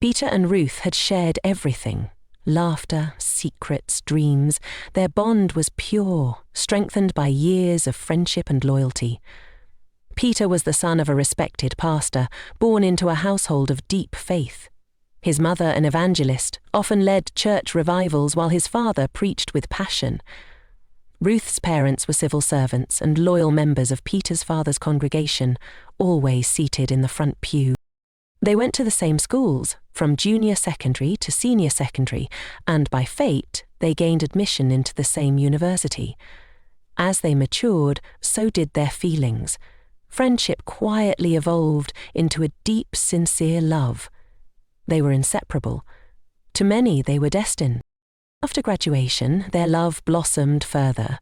Peter and Ruth had shared everything. Laughter, secrets, dreams. Their bond was pure, strengthened by years of friendship and loyalty. Peter was the son of a respected pastor, born into a household of deep faith. His mother, an evangelist, often led church revivals while his father preached with passion. Ruth's parents were civil servants and loyal members of Peter's father's congregation, always seated in the front pew. They went to the same schools, from junior secondary to senior secondary, and by fate, they gained admission into the same university. As they matured, so did their feelings. Friendship quietly evolved into a deep, sincere love. They were inseparable. To many, they were destined. After graduation, their love blossomed further.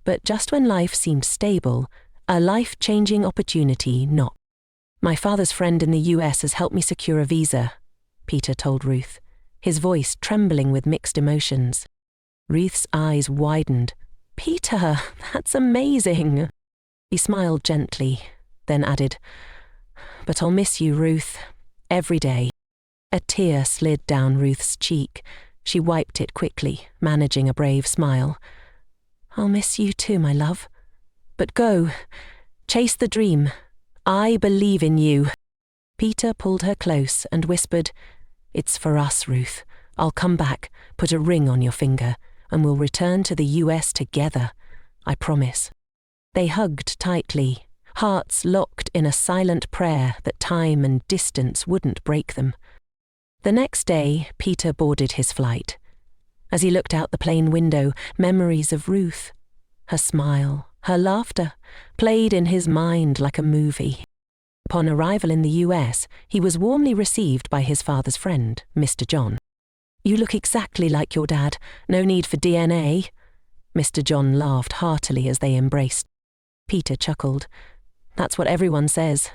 But just when life seemed stable, a life-changing opportunity knocked. "My father's friend in the US has helped me secure a visa," Peter told Ruth, his voice trembling with mixed emotions. Ruth's eyes widened. "Peter, that's amazing." He smiled gently, then added, "But I'll miss you, Ruth, every day." A tear slid down Ruth's cheek. She wiped it quickly, managing a brave smile. "I'll miss you too, my love. But go, chase the dream. I believe in you." Peter pulled her close and whispered, "It's for us, Ruth. I'll come back, put a ring on your finger, and we'll return to the US together. I promise." They hugged tightly, hearts locked in a silent prayer that time and distance wouldn't break them. The next day, Peter boarded his flight. As he looked out the plane window, memories of Ruth, her smile, her laughter, played in his mind like a movie. Upon arrival in the US, he was warmly received by his father's friend, Mr. John. "You look exactly like your dad. No need for DNA." Mr. John laughed heartily as they embraced. Peter chuckled. "That's what everyone says."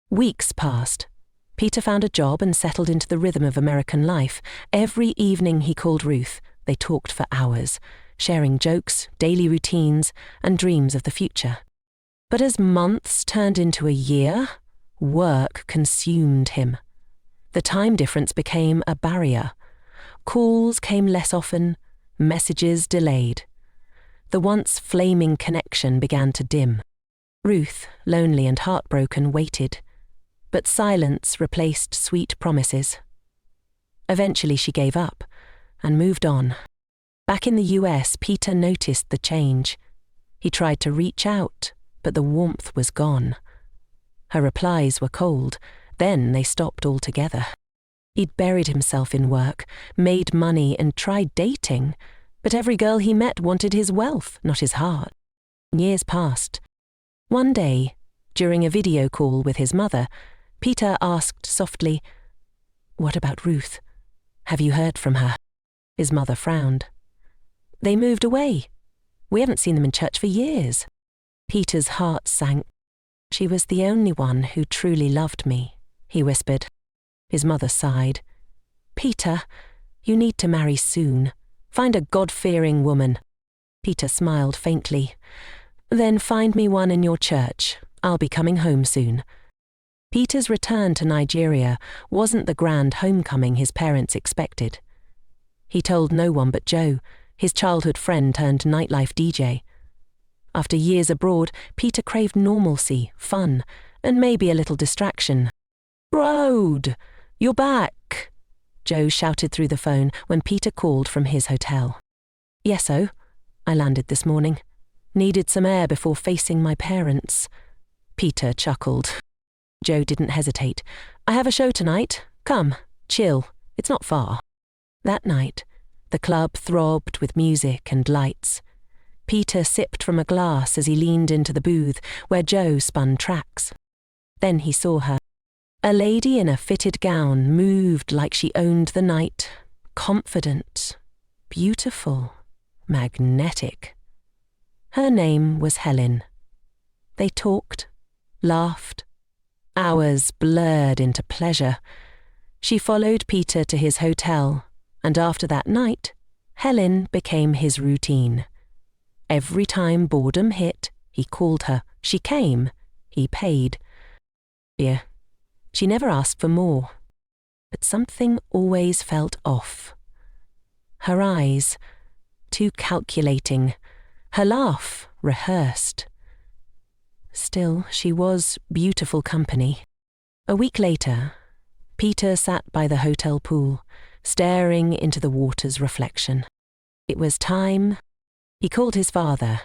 Weeks passed. Peter found a job and settled into the rhythm of American life. Every evening he called Ruth. They talked for hours, sharing jokes, daily routines, and dreams of the future. But as months turned into a year, work consumed him. The time difference became a barrier. Calls came less often, messages delayed. The once flaming connection began to dim. Ruth, lonely and heartbroken, waited. But silence replaced sweet promises. Eventually she gave up and moved on. Back in the US, Peter noticed the change. He tried to reach out, but the warmth was gone. Her replies were cold, then they stopped altogether. He'd buried himself in work, made money and tried dating, but every girl he met wanted his wealth, not his heart. Years passed. One day, during a video call with his mother, Peter asked softly, "What about Ruth? Have you heard from her?" His mother frowned. "They moved away. We haven't seen them in church for years." Peter's heart sank. "She was the only one who truly loved me," he whispered. His mother sighed. "Peter, you need to marry soon. Find a God-fearing woman." Peter smiled faintly. "Then find me one in your church. I'll be coming home soon." Peter's return to Nigeria wasn't the grand homecoming his parents expected. He told no one but Joe, his childhood friend turned nightlife DJ. After years abroad, Peter craved normalcy, fun, and maybe a little distraction. "Road! You're back!" Joe shouted through the phone when Peter called from his hotel. "Yes-o, I landed this morning. Needed some air before facing my parents." Peter chuckled. Joe didn't hesitate. "I have a show tonight. Come, chill. It's not far." That night, the club throbbed with music and lights. Peter sipped from a glass as he leaned into the booth where Joe spun tracks. Then he saw her. A lady in a fitted gown moved like she owned the night, confident, beautiful, magnetic. Her name was Helen. They talked, laughed. Hours blurred into pleasure. She followed Peter to his hotel, and after that night, Helen became his routine. Every time boredom hit, he called her. She came. He paid. Yeah, she never asked for more. but something always felt off. Her eyes, too calculating, her laugh rehearsed. Still, she was beautiful company. A week later, Peter sat by the hotel pool, staring into the water's reflection. It was time. He called his father.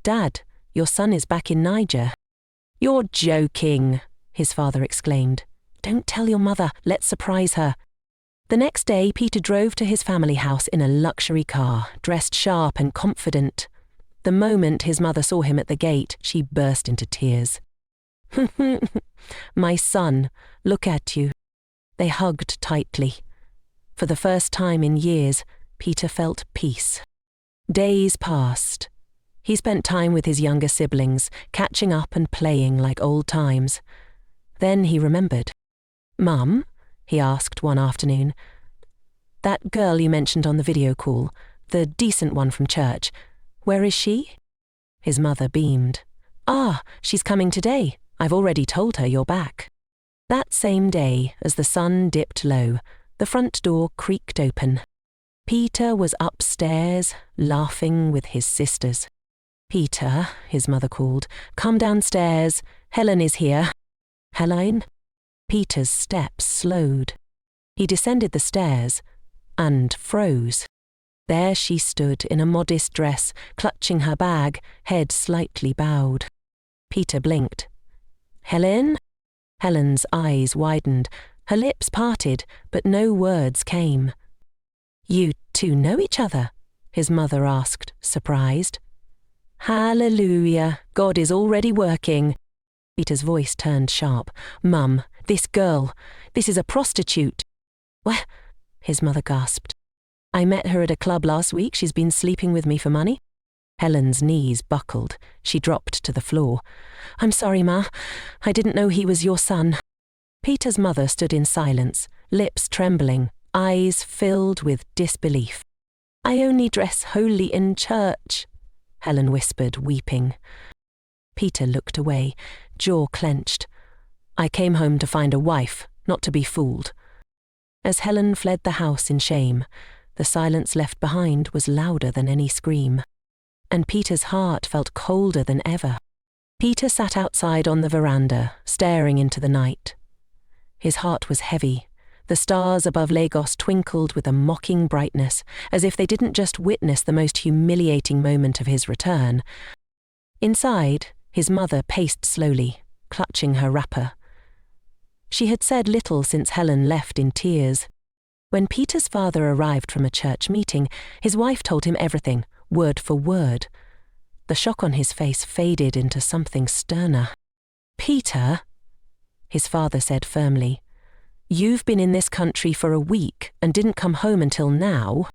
"Dad, your son is back in Niger." "You're joking," his father exclaimed. "Don't tell your mother, let's surprise her." The next day, Peter drove to his family house in a luxury car, dressed sharp and confident. The moment his mother saw him at the gate, she burst into tears. "My son, look at you." They hugged tightly. For the first time in years, Peter felt peace. Days passed. He spent time with his younger siblings, catching up and playing like old times. Then he remembered. "Mum," he asked one afternoon, "that girl you mentioned on the video call, the decent one from church, where is she?" His mother beamed. "Ah, she's coming today. I've already told her you're back." That same day, as the sun dipped low, the front door creaked open. Peter was upstairs, laughing with his sisters. "Peter," his mother called, "come downstairs. Helen is here." "Helen?" Peter's steps slowed. He descended the stairs and froze. There she stood in a modest dress, clutching her bag, head slightly bowed. Peter blinked. "Helen?" Helen's eyes widened, her lips parted, but no words came. "You two know each other?" his mother asked, surprised. "Hallelujah, God is already working." Peter's voice turned sharp. "Mum, this girl, this is a prostitute." "What?" his mother gasped. "I met her at a club last week. She's been sleeping with me for money." Helen's knees buckled. She dropped to the floor. "I'm sorry, Ma. I didn't know he was your son." Peter's mother stood in silence, lips trembling, eyes filled with disbelief. "I only dress holy in church," Helen whispered, weeping. Peter looked away, jaw clenched. "I came home to find a wife, not to be fooled." As Helen fled the house in shame, the silence left behind was louder than any scream. And Peter's heart felt colder than ever. Peter sat outside on the veranda, staring into the night. His heart was heavy. The stars above Lagos twinkled with a mocking brightness, as if they didn't just witness the most humiliating moment of his return. Inside, his mother paced slowly, clutching her wrapper. She had said little since Helen left in tears. When Peter's father arrived from a church meeting, his wife told him everything, word for word. The shock on his face faded into something sterner. "Peter," his father said firmly, "you've been in this country for a week and didn't come home until now."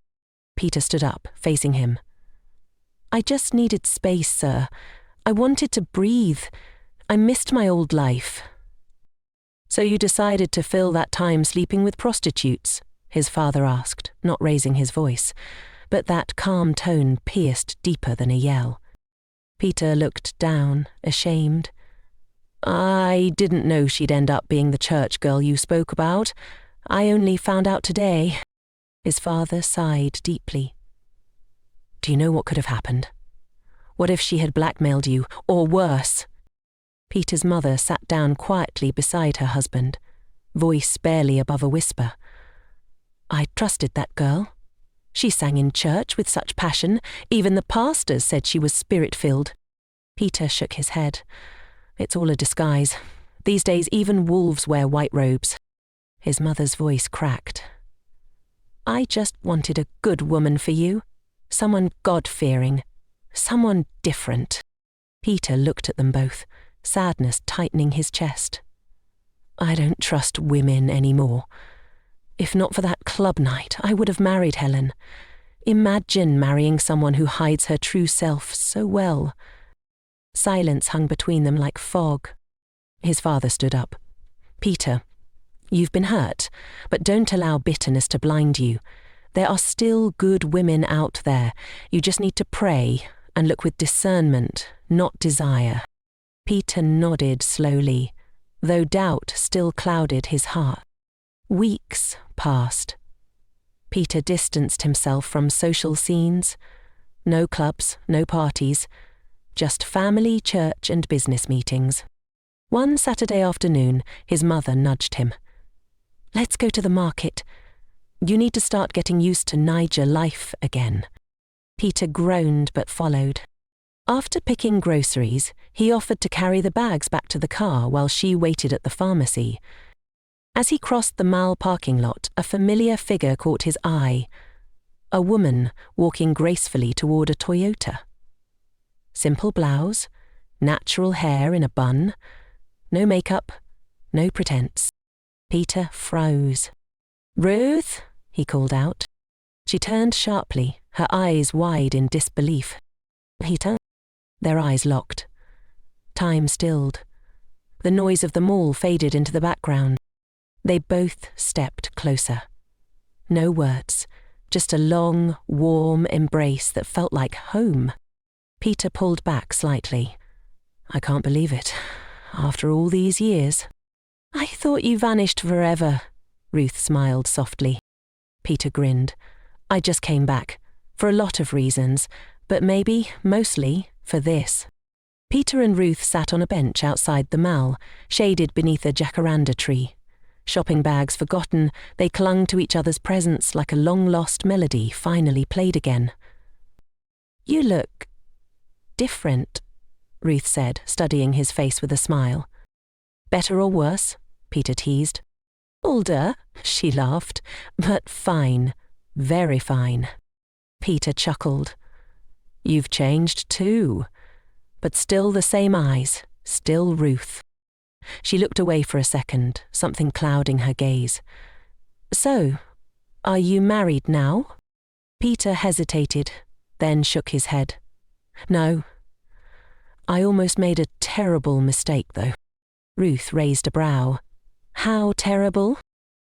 Peter stood up, facing him. "I just needed space, sir. I wanted to breathe. I missed my old life." "So you decided to fill that time sleeping with prostitutes?" his father asked, not raising his voice, but that calm tone pierced deeper than a yell. Peter looked down, ashamed. "I didn't know she'd end up being the church girl you spoke about. I only found out today." His father sighed deeply. "Do you know what could have happened? What if she had blackmailed you, or worse?" Peter's mother sat down quietly beside her husband, voice barely above a whisper. "I trusted that girl. She sang in church with such passion, even the pastors said she was spirit-filled." Peter shook his head. "It's all a disguise. These days even wolves wear white robes." His mother's voice cracked. "I just wanted a good woman for you, someone God-fearing, someone different." Peter looked at them both, sadness tightening his chest. "I don't trust women anymore. If not for that club night, I would have married Helen. Imagine marrying someone who hides her true self so well." Silence hung between them like fog. His father stood up. "Peter, you've been hurt, but don't allow bitterness to blind you. There are still good women out there. You just need to pray and look with discernment, not desire." Peter nodded slowly, though doubt still clouded his heart. Weeks passed. Peter distanced himself from social scenes. No clubs, no parties, just family, church and business meetings. One Saturday afternoon, his mother nudged him. "Let's go to the market. You need to start getting used to Niger life again." Peter groaned but followed. After picking groceries, he offered to carry the bags back to the car while she waited at the pharmacy. As he crossed the mall parking lot, a familiar figure caught his eye. A woman walking gracefully toward a Toyota. Simple blouse, natural hair in a bun, no makeup, no pretense. Peter froze. "Ruth," he called out. She turned sharply, her eyes wide in disbelief. "Peter?" Their eyes locked. Time stilled. The noise of the mall faded into the background. They both stepped closer. No words, just a long, warm embrace that felt like home. Peter pulled back slightly. "I can't believe it. After all these years." "I thought you vanished forever," Ruth smiled softly. Peter grinned. "I just came back, for a lot of reasons, but maybe, mostly, for this." Peter and Ruth sat on a bench outside the mall, shaded beneath a jacaranda tree. Shopping bags forgotten, they clung to each other's presence like a long-lost melody finally played again. "You look different," Ruth said, studying his face with a smile. "Better or worse?" Peter teased. "Older," she laughed, "but fine, very fine." Peter chuckled. "You've changed too, but still the same eyes, still Ruth." She looked away for a second, something clouding her gaze. "So, are you married now?" Peter hesitated, then shook his head. "No. I almost made a terrible mistake, though." Ruth raised a brow. "How terrible?"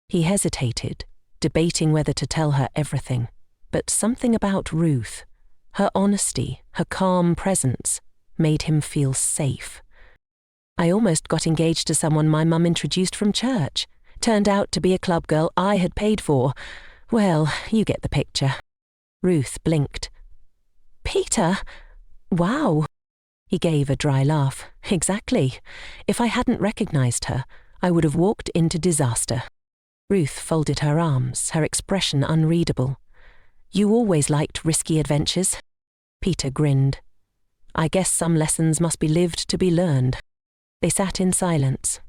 He hesitated, debating whether to tell her everything, but something about Ruth, her honesty, her calm presence, made him feel safe. "I almost got engaged to someone my mum introduced from church. Turned out to be a club girl I had paid for. Well, you get the picture." Ruth blinked. "Peter? Wow." He gave a dry laugh. "Exactly. If I hadn't recognized her, I would have walked into disaster." Ruth folded her arms, her expression unreadable. "You always liked risky adventures." Peter grinned. "I guess some lessons must be lived to be learned." They sat in silence,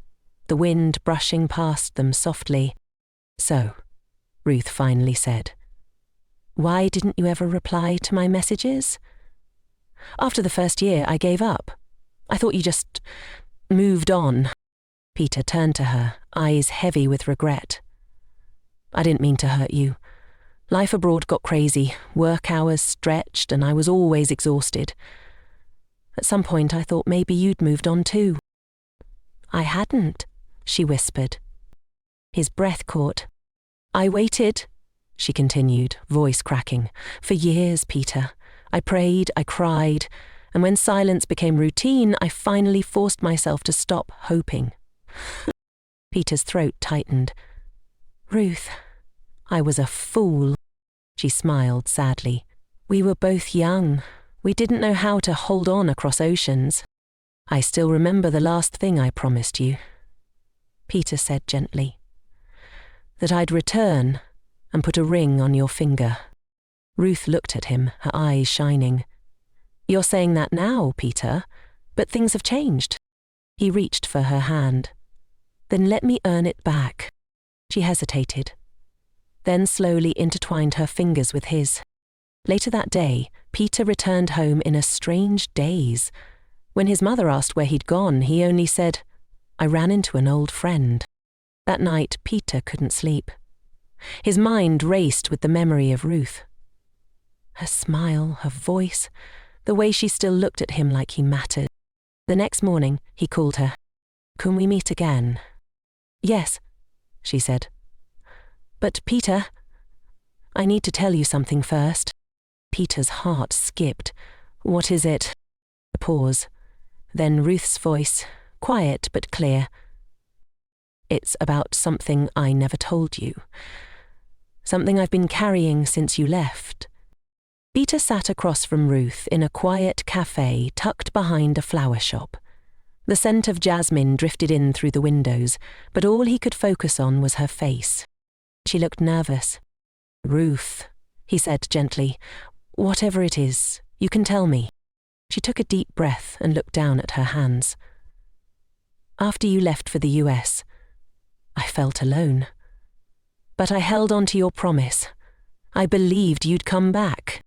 the wind brushing past them softly. "So," Ruth finally said, "why didn't you ever reply to my messages?" "After the first year, I gave up. I thought you just moved on." Peter turned to her, eyes heavy with regret. "I didn't mean to hurt you. Life abroad got crazy, work hours stretched, and I was always exhausted. At some point, I thought maybe you'd moved on too." "I hadn't," she whispered. His breath caught. "I waited," she continued, voice cracking, "for years, Peter. I prayed, I cried, and when silence became routine, I finally forced myself to stop hoping." Peter's throat tightened. "Ruth, I was a fool." She smiled sadly. "We were both young. We didn't know how to hold on across oceans. I still remember the last thing I promised you." Peter said gently, "That I'd return and put a ring on your finger." Ruth looked at him, her eyes shining. "You're saying that now, Peter, but things have changed." He reached for her hand. "Then let me earn it back." She hesitated, then slowly intertwined her fingers with his. Later that day, Peter returned home in a strange daze. When his mother asked where he'd gone, he only said, "I ran into an old friend." That night, Peter couldn't sleep. His mind raced with the memory of Ruth. Her smile, her voice, the way she still looked at him like he mattered. The next morning, he called her. "Can we meet again?" "Yes," she said. "But Peter, I need to tell you something first." Peter's heart skipped. "What is it?" A pause. Then Ruth's voice, quiet but clear. It's about something I never told you. Something I've been carrying since you left. Peter sat across from Ruth in a quiet cafe tucked behind a flower shop. The scent of jasmine drifted in through the windows, but all he could focus on was her face. She looked nervous. "Ruth," he said gently, "whatever it is, you can tell me." She took a deep breath and looked down at her hands. "After you left for the US, I felt alone. But I held on to your promise. I believed you'd come back."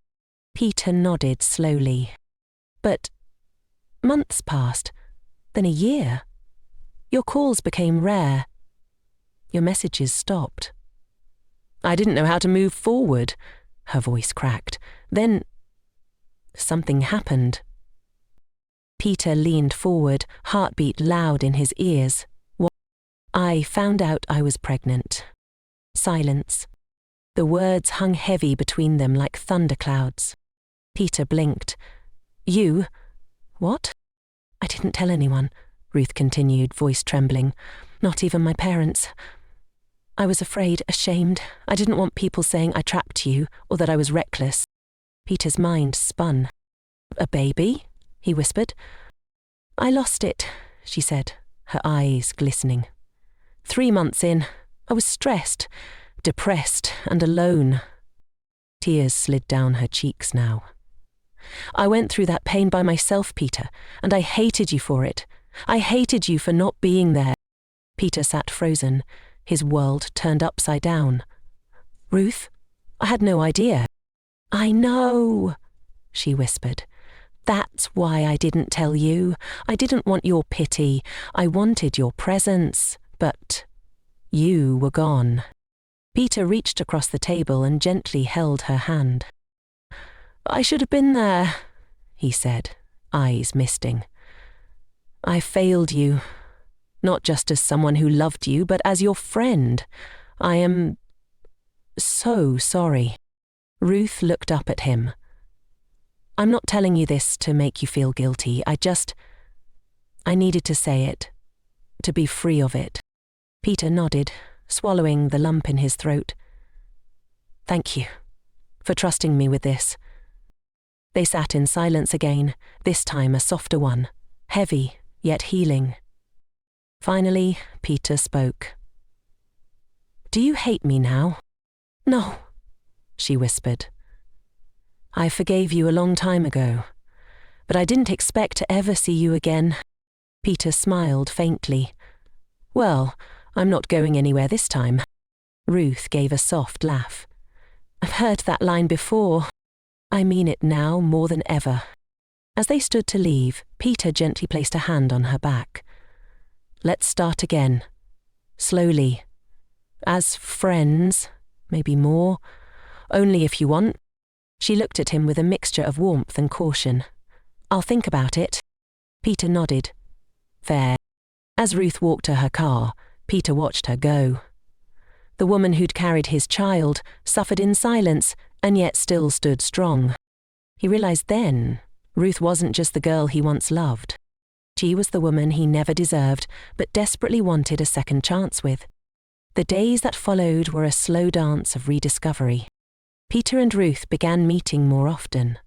Peter nodded slowly. "But months passed, then a year. Your calls became rare. Your messages stopped. I didn't know how to move forward." Her voice cracked. "Then something happened." Peter leaned forward, heartbeat loud in his ears. "I found out I was pregnant." Silence. The words hung heavy between them like thunderclouds. Peter blinked. "You? What?" "I didn't tell anyone," Ruth continued, voice trembling. "Not even my parents. I was afraid, ashamed. I didn't want people saying I trapped you or that I was reckless." Peter's mind spun. "A baby?" he whispered. "I lost it," she said, her eyes glistening. 3 months in, I was stressed, depressed, and alone." Tears slid down her cheeks now. "I went through that pain by myself, Peter, and I hated you for it. I hated you for not being there." Peter sat frozen, his world turned upside down. "Ruth, I had no idea." "I know," she whispered. "That's why I didn't tell you. I didn't want your pity. I wanted your presence. But you were gone." Peter reached across the table and gently held her hand. "I should have been there," he said, eyes misting. "I failed you, not just as someone who loved you, but as your friend. I am so sorry." Ruth looked up at him. "I'm not telling you this to make you feel guilty. I needed to say it, to be free of it." Peter nodded, swallowing the lump in his throat. "Thank you for trusting me with this." They sat in silence again, this time a softer one, heavy yet healing. Finally, Peter spoke. "Do you hate me now?" "No," she whispered. "I forgave you a long time ago, but I didn't expect to ever see you again." Peter smiled faintly. "Well, I'm not going anywhere this time." Ruth gave a soft laugh. "I've heard that line before. I mean it now more than ever." As they stood to leave, Peter gently placed a hand on her back. "Let's start again. Slowly. As friends, maybe more. Only if you want." She looked at him with a mixture of warmth and caution. "I'll think about it." Peter nodded. "Fair." As Ruth walked to her car, Peter watched her go. The woman who'd carried his child suffered in silence and yet still stood strong. He realized then Ruth wasn't just the girl he once loved. She was the woman he never deserved but desperately wanted a second chance with. The days that followed were a slow dance of rediscovery. Peter and Ruth began meeting more often.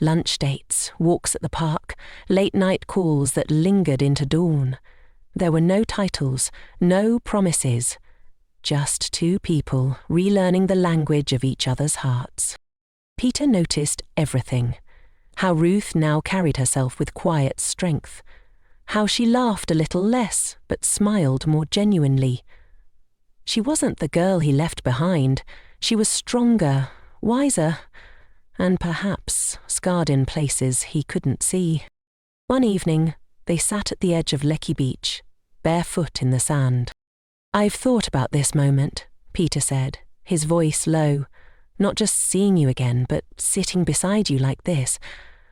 Lunch dates, walks at the park, late-night calls that lingered into dawn. There were no titles, no promises, just two people relearning the language of each other's hearts. Peter noticed everything. How Ruth now carried herself with quiet strength. How she laughed a little less, but smiled more genuinely. She wasn't the girl he left behind. She was stronger, wiser, and perhaps scarred in places he couldn't see. One evening, they sat at the edge of Lekki Beach, barefoot in the sand. "I've thought about this moment," Peter said, his voice low. "Not just seeing you again, but sitting beside you like this.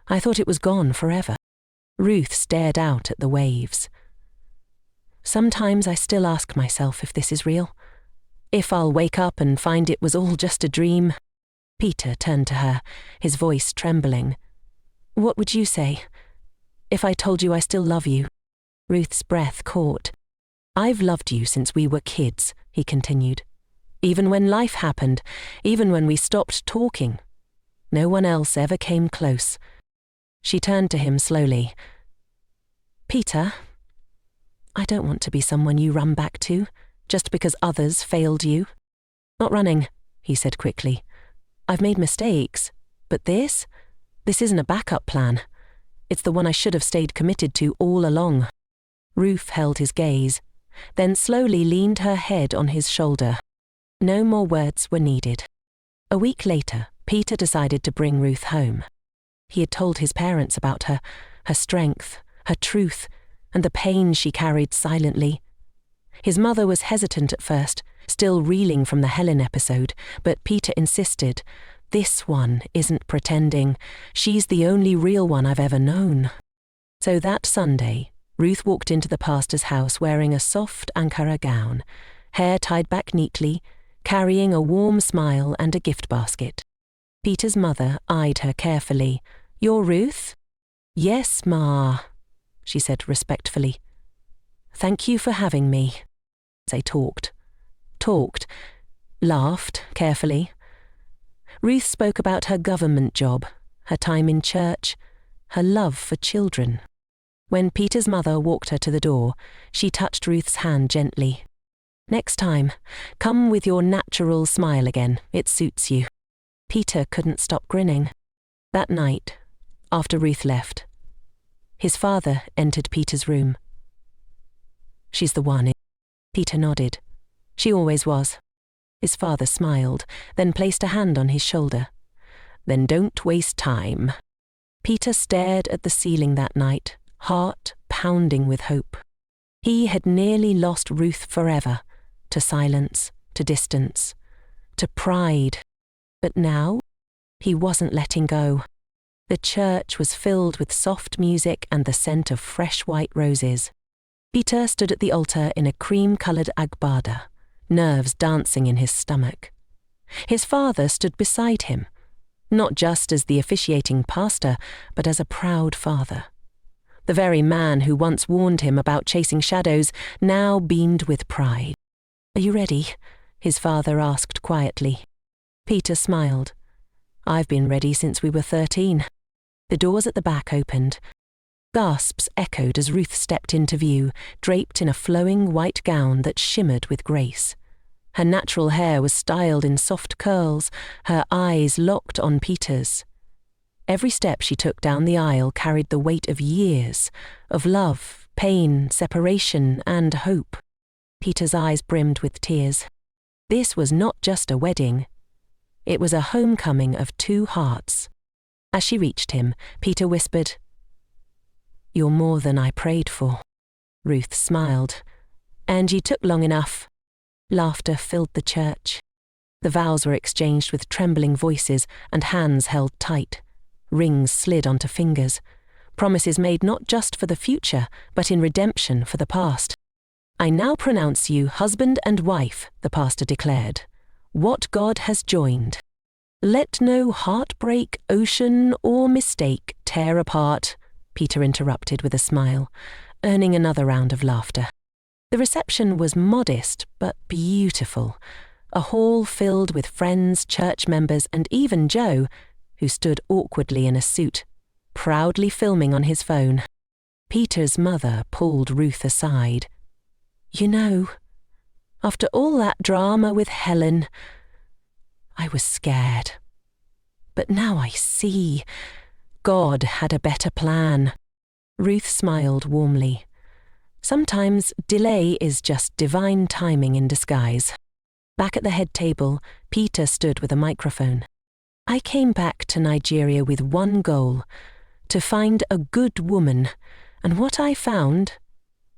I thought it was gone forever." Ruth stared out at the waves. "Sometimes I still ask myself if this is real. If I'll wake up and find it was all just a dream." Peter turned to her, his voice trembling. "What would you say if I told you I still love you?" Ruth's breath caught. I've loved you since we were kids, he continued. Even when life happened, even when we stopped talking. No one else ever came close. She turned to him slowly. Peter, I don't want to be someone you run back to, just because others failed you. Not running, he said quickly. I've made mistakes, but this isn't a backup plan. It's the one I should have stayed committed to all along. Ruth held his gaze, then slowly leaned her head on his shoulder. No more words were needed. A week later, Peter decided to bring Ruth home. He had told his parents about her strength, her truth, and the pain she carried silently. His mother was hesitant at first, still reeling from the Helen episode, but Peter insisted, "This one isn't pretending. She's the only real one I've ever known." So that Sunday, Ruth walked into the pastor's house wearing a soft Ankara gown, hair tied back neatly, carrying a warm smile and a gift basket. Peter's mother eyed her carefully. "You're Ruth?" "Yes, Ma," she said respectfully. "Thank you for having me." They talked, laughed carefully. Ruth spoke about her government job, her time in church, her love for children. When Peter's mother walked her to the door, she touched Ruth's hand gently. "Next time, come with your natural smile again. It suits you." Peter couldn't stop grinning. That night, after Ruth left, his father entered Peter's room. "She's the one." Peter nodded. "She always was." His father smiled, then placed a hand on his shoulder. "Then don't waste time." Peter stared at the ceiling that night, heart pounding with hope. He had nearly lost Ruth forever, to silence, to distance, to pride. But now, he wasn't letting go. The church was filled with soft music and the scent of fresh white roses. Peter stood at the altar in a cream-coloured agbada, nerves dancing in his stomach. His father stood beside him, not just as the officiating pastor, but as a proud father. The very man who once warned him about chasing shadows now beamed with pride. "Are you ready?" his father asked quietly. Peter smiled. "I've been ready since we were 13. The doors at the back opened. Gasps echoed as Ruth stepped into view, draped in a flowing white gown that shimmered with grace. Her natural hair was styled in soft curls, her eyes locked on Peter's. Every step she took down the aisle carried the weight of years, of love, pain, separation, and hope. Peter's eyes brimmed with tears. This was not just a wedding. It was a homecoming of two hearts. As she reached him, Peter whispered, "You're more than I prayed for." Ruth smiled. "And you took long enough." Laughter filled the church. The vows were exchanged with trembling voices and hands held tight. Rings slid onto fingers. Promises made not just for the future, but in redemption for the past. "I now pronounce you husband and wife," the pastor declared. "What God has joined. Let no heartbreak, ocean, or mistake tear apart," Peter interrupted with a smile, earning another round of laughter. The reception was modest but beautiful, a hall filled with friends, church members, and even Joe, who stood awkwardly in a suit, proudly filming on his phone. Peter's mother pulled Ruth aside. "You know, after all that drama with Helen, I was scared. But now I see. God had a better plan." Ruth smiled warmly. Sometimes delay is just divine timing in disguise. Back at the head table, Peter stood with a microphone. "I came back to Nigeria with one goal, to find a good woman, and what I found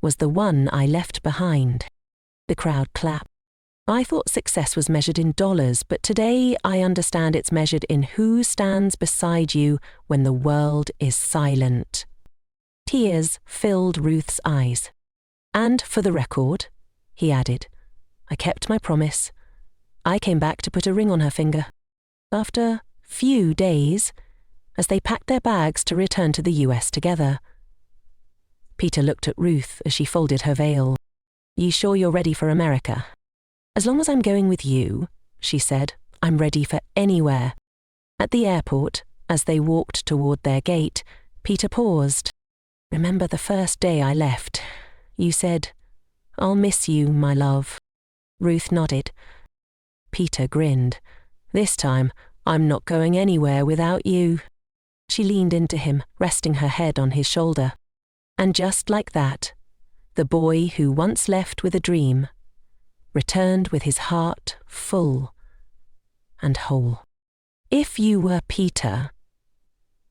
was the one I left behind." The crowd clapped. "I thought success was measured in dollars, but today I understand it's measured in who stands beside you when the world is silent." Tears filled Ruth's eyes. "And for the record," he added, "I kept my promise. I came back to put a ring on her finger." After few days, as they packed their bags to return to the US together. Peter looked at Ruth as she folded her veil. "You sure you're ready for America?" "As long as I'm going with you," she said, "I'm ready for anywhere." At the airport, as they walked toward their gate, Peter paused. "Remember the first day I left? You said, 'I'll miss you, my love.'" Ruth nodded. Peter grinned. "This time, I'm not going anywhere without you." She leaned into him, resting her head on his shoulder. And just like that, the boy who once left with a dream returned with his heart full and whole. If you were Peter,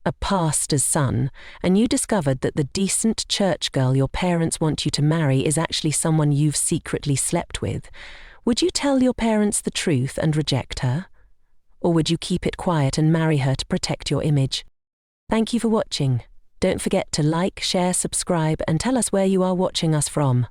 a pastor's son, and you discovered that the decent church girl your parents want you to marry is actually someone you've secretly slept with, would you tell your parents the truth and reject her? Or would you keep it quiet and marry her to protect your image? Thank you for watching. Don't forget to like, share, subscribe, and tell us where you are watching us from.